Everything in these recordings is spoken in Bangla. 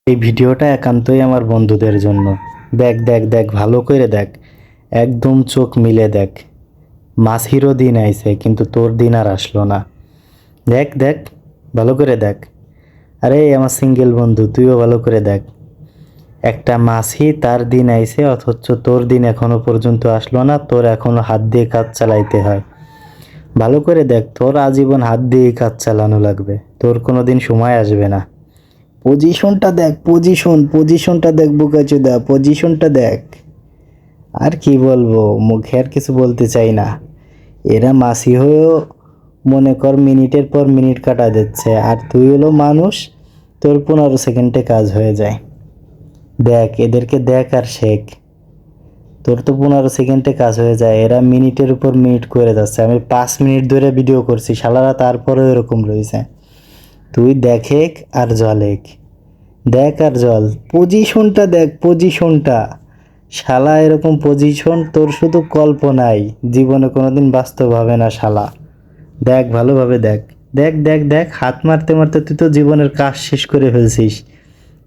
এই ভিডিওটা একান্তই আমার বন্ধুদের জন্য। দেখ দেখ দেখ, ভালো করে দেখ, একদম চোখ মিলে দেখ। মাসিরও দিন আইছে, কিন্তু তোর দিন আর আসলো না। দেখ দেখ, ভালো করে দেখ। আরে আমার সিঙ্গেল বন্ধু, তুইও ভালো করে দেখ। একটা মাসি, তার দিন আইছে, অথচ তোর দিন এখনো পর্যন্ত আসলো না। তোর এখনো হাত দিয়ে কাজ চালাইতে হয়। ভালো করে দেখ, তোর আজীবন হাত দিয়ে কাজ চালানো লাগবে, তোর কোনো দিন সময় আসবে না। পজিশনটা দেখ, পজিশনটা দেখ, বোকাচোদা, পজিশনটা দেখ। আর কি বলবো, মুখে আর কিছু বলতে চাই না। এরা মাসি হয়েও মনে কর মিনিটের পর মিনিট কাটা দিচ্ছে, আর তুই হলো মানুষ, তোর 15 সেকেন্ডে কাজ হয়ে যায়। দেখ, এদেরকে দেখ আর শেখ। তোর তো 15 সেকেন্ডে কাজ হয়ে যায়, এরা মিনিটের উপর মিনিট করে যাচ্ছে। আমি 5 মিনিট ধরে ভিডিও করছি, শালারা তারপরেও এরকম রয়েছে। তুই দেখেক আর জলেক, দেখ আর জল। পজিশনটা দেখ, পজিশনটা। শালা, এরকম পজিশন তোর শুধু কল্পনায়, জীবনে কোনোদিন বাস্তব হবে না শালা। দেখ, ভালোভাবে দেখ। দেখ দেখ দেখ, হাত মারতে মারতে তুই তো জীবনের কাজ শেষ করে ফেলছিস।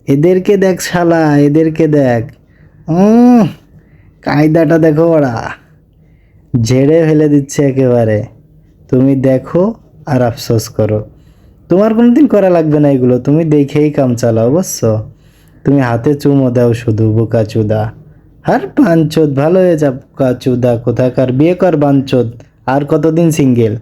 এদেরকে দেখ শালা, এদেরকে দেখ। উম কায়দাটা দেখো ওরা, ঝেড়ে ফেলে দিচ্ছে একেবারে। তুমি দেখো আর আফসোস করো। তোমার কোনোদিন করা লাগবে না এগুলো, তুমি দেখেই কাম চালাও, বুঝছো? তুমি হাতে চুমো দাও শুধু, বোকাচুদা। আর বাঞ্চোদ, ভালো হয়ে যা বোকাচুদা কোথাকার, বিয়ে কর বাঞ্চোদ। আর কতদিন সিঙ্গেল?